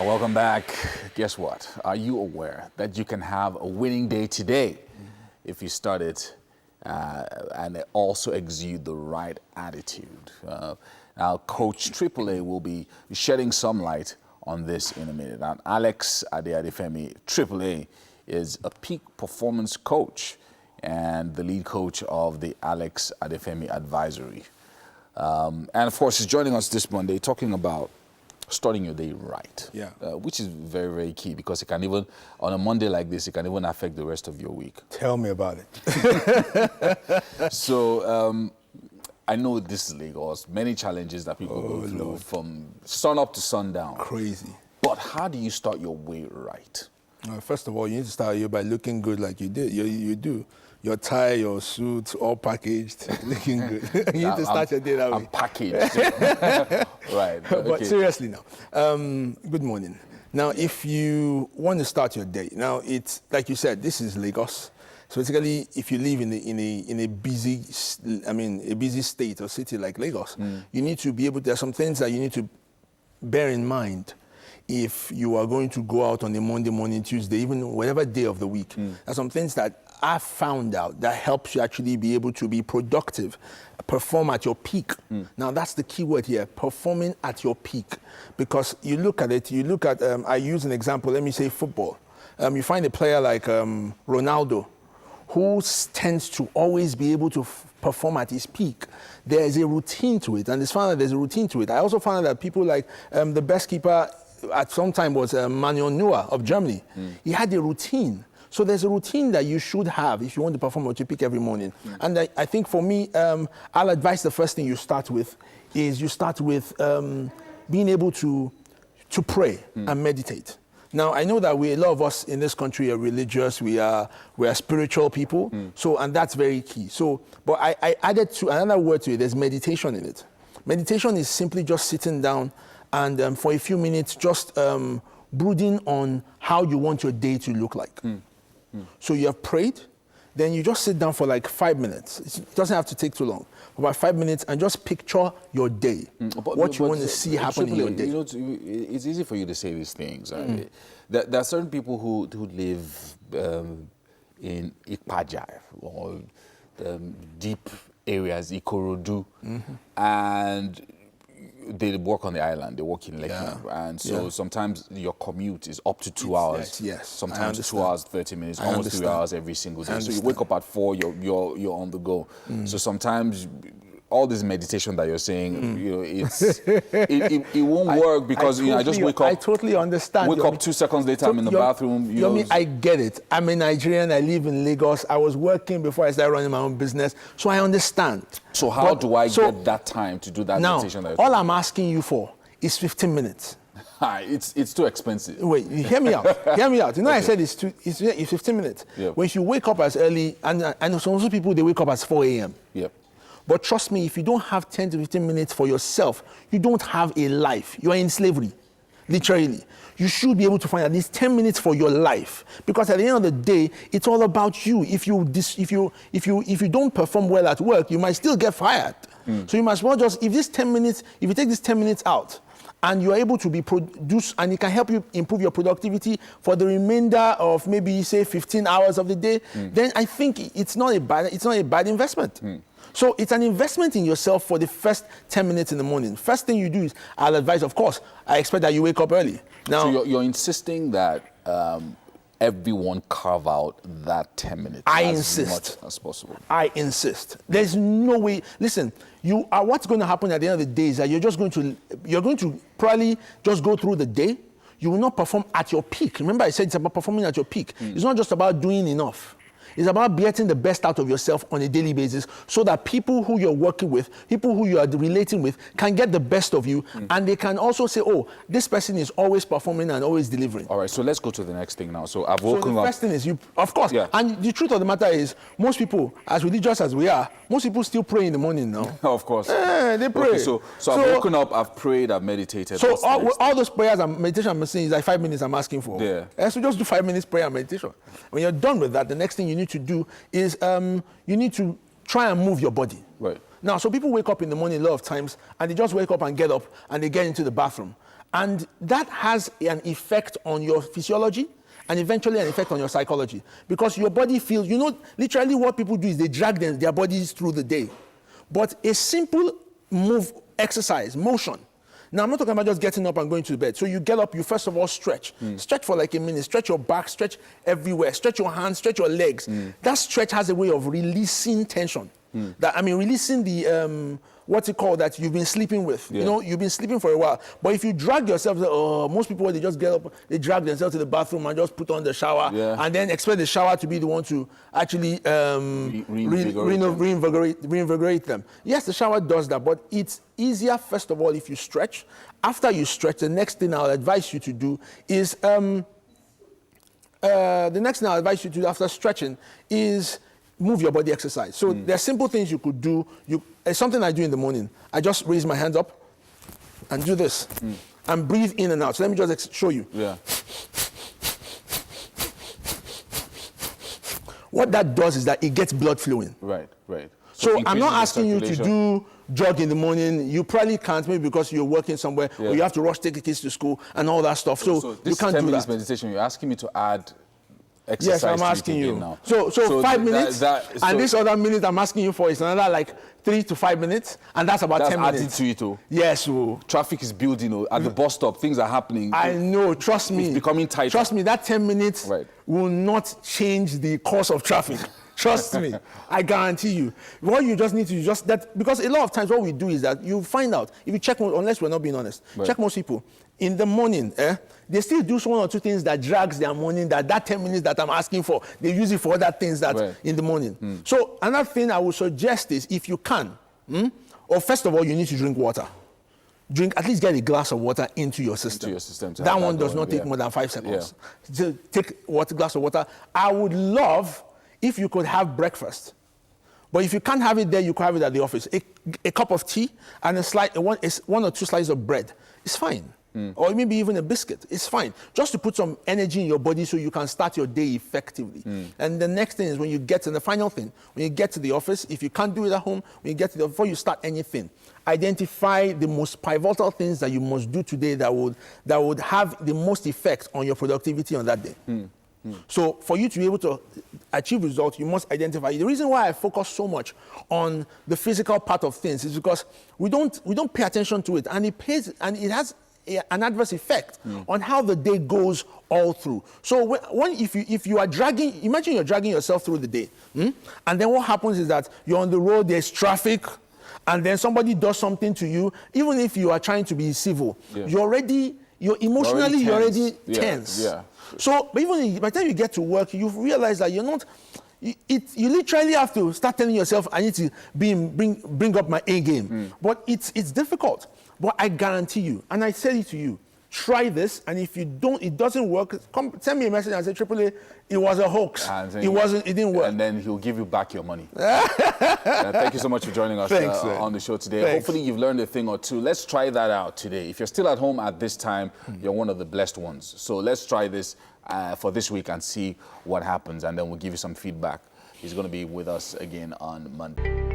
Welcome back. Guess what? Are you aware that you can have a winning day today if you start it and also exude the right attitude? Now, Coach AAA will be shedding some light on this in a minute. Now, Adefemi, AAA, is a peak performance coach and the lead coach of the Adefemi Advisory. And of course, he's joining us this Monday talking about starting your day right, which is very, very key because it can even, on a Monday like this, it can even affect the rest of your week. Tell me about it. So I know this is Lagos, many challenges that people go through from sun up to sundown. Crazy. But how do you start your way right? First of all, you need to start you by looking good like you did. You do. Your tie, your suit, all packaged, looking good. You need to start your day that way. I'm packaged. Right. But Okay. seriously now, good morning. Now, if you want to start your day, now it's, like you said, this is Lagos. So basically, if you live in a busy state or city like Lagos, you need to be able, there are some things that you need to bear in mind if you are going to go out on a Monday morning, Tuesday, even whatever day of the week. There are some things that I've found out that helps you actually be able to be productive, perform at your peak. Now, that's the key word here, performing at your peak. Because you look at it, I use an example, let me say football. You find a player like Ronaldo, who tends to always be able to perform at his peak. There is a routine to it, and it's found that there's a routine to it. I also found that people like the best keeper at some time was Manuel Neuer of Germany. He had a routine. So there's a routine that you should have if you want to perform at your peak every morning. And I think for me, I'll advise the first thing you start with is you start with being able to pray and meditate. Now, I know that a lot of us in this country are religious, we are spiritual people, and that's very key. So, but I added to another word to it, there's meditation in it. Meditation is simply just sitting down and for a few minutes, just brooding on how you want your day to look like. So you have prayed, then you just sit down for like 5 minutes. It doesn't have to take too long. About 5 minutes and just picture your day, what you want to see happen in your day. You know, it's easy for you to say these things. There are certain people who live in Ikpaja or deep areas, Ikorodu, and they work on the island, they work in Lekki, and so sometimes your commute is up to 2 hours. Yes, sometimes 2 hours, 30 minutes, almost 3 hours every single day. So you wake up at 4, you're on the go. So sometimes all this meditation that you're saying, you know, it won't work because I just wake up. I totally understand. Wake up 2 seconds later, I'm in the bathroom. I get it. I'm a Nigerian. I live in Lagos. I was working before I started running my own business, so I understand. So how do I get that time to do that meditation? Now, all I'm asking you for is 15 minutes. It's too expensive. Wait, hear me out. Hear me out. You know, I said it's 15 minutes. Yep. When you wake up as early, and some people, they wake up as 4 a.m. Yep. But trust me, if you don't have 10 to 15 minutes for yourself, you don't have a life. You are in slavery, literally. You should be able to find at least 10 minutes for your life, because at the end of the day, it's all about you. If you don't perform well at work, you might still get fired. So you must well just, if you take these 10 minutes out, and you're able to be produce, and it can help you improve your productivity for the remainder of maybe say 15 hours of the day, then I think it's not a bad investment. So it's an investment in yourself for the first 10 minutes in the morning. First thing you do is, I'll advise, of course, I expect that you wake up early. Now, so you're insisting that everyone carve out that 10 minutes as much as possible. I insist. There's no way. Listen, what's going to happen at the end of the day is that you're going to probably just go through the day. You will not perform at your peak. Remember, I said it's about performing at your peak. It's not just about doing enough. It's about getting the best out of yourself on a daily basis so that people who you're working with, people who you are relating with, can get the best of you, and they can also say, oh, this person is always performing and always delivering. All right, so let's go to the next thing now. So I've woken up. So the first thing is, of course, and the truth of the matter is, most people, as religious as we are, most people still pray in the morning now. Of course. They pray. Okay, so I've woken up, I've prayed, I've meditated. So all those prayers and meditation I'm saying is like 5 minutes I'm asking for. Yeah. So just do 5 minutes prayer and meditation. When you're done with that, the next thing you need to do is you need to try and move your body. Right. Now, so people wake up in the morning a lot of times, and they just wake up and get up, and they get into the bathroom. And that has an effect on your physiology and eventually an effect on your psychology. Because your body feels, literally what people do is they drag their bodies through the day. But a simple move, exercise, motion. Now, I'm not talking about just getting up and going to bed. So you get up, you first of all stretch. Stretch for like a minute. Stretch your back, stretch everywhere. Stretch your hands, stretch your legs. That stretch has a way of releasing tension. Releasing the, what's it called, that you've been sleeping with. Yeah. You've been sleeping for a while. But if you drag yourself, most people, they just get up, they drag themselves to the bathroom and just put on the shower. Yeah. And then expect the shower to be the one to actually reinvigorate them. Yes, the shower does that, but it's easier, first of all, if you stretch. After you stretch, the next thing I'll advise you to do is, after stretching is move your body exercise. So there are simple things you could do. It's something I do in the morning. I just raise my hands up and do this and breathe in and out. So let me just show you. Yeah. What that does is that it gets blood flowing. Right, right. So I'm not asking you to do jog in the morning. You probably can't, maybe because you're working somewhere or you have to rush, take the kids to school and all that stuff. So this you can't 10 do minutes that. meditation, you're asking me to add exercise. Yes, I'm to asking it you. now. So 5 minutes, and this other minute I'm asking you for is another like 3 to 5 minutes, and that's about 10 minutes. That's added to it. Yes. Traffic is building. At the bus stop, things are happening. I know, trust me. It's becoming tighter. Trust me, that 10 minutes will not change the course of traffic. Trust me, I guarantee you. What you just need to do because a lot of times what we do is that you find out, if you check, unless we're not being honest, check most people, in the morning, they still do one or two things that drags their morning, that 10 minutes that I'm asking for, they use it for other things that in the morning. So another thing I would suggest is, if you can, or first of all, you need to drink water. At least get a glass of water into your system. That one does not take more than 5 seconds. So take a glass of water. I would love if you could have breakfast. But if you can't have it there, you could have it at the office. A cup of tea and one or two slices of bread. It's fine. Or maybe even a biscuit. It's fine. Just to put some energy in your body so you can start your day effectively. And the next thing is the final thing, when you get to the office, if you can't do it at home, before you start anything, identify the most pivotal things that you must do today that would have the most effect on your productivity on that day. So for you to be able to achieve results, you must identify. The reason why I focus so much on the physical part of things is because we don't pay attention to it, and it has an adverse effect on how the day goes all through. So if you are imagine you're dragging yourself through the day, and then what happens is that you're on the road, there's traffic, and then somebody does something to you. Even if you are trying to be civil, you're emotionally tense. Yeah. So, but even by the time you get to work, you realize that you're not. You literally have to start telling yourself, "I need to bring up my A game." But it's difficult. But I guarantee you, and I say it to you, try this. And if it doesn't work, send me a message and say, "AAA, it was a hoax. It didn't work." And then he'll give you back your money. Thank you so much for joining us on the show today. Thanks. Hopefully you've learned a thing or two. Let's try that out today. If you're still at home at this time, you're one of the blessed ones. So let's try this for this week and see what happens, and then we'll give you some feedback. He's going to be with us again on Monday.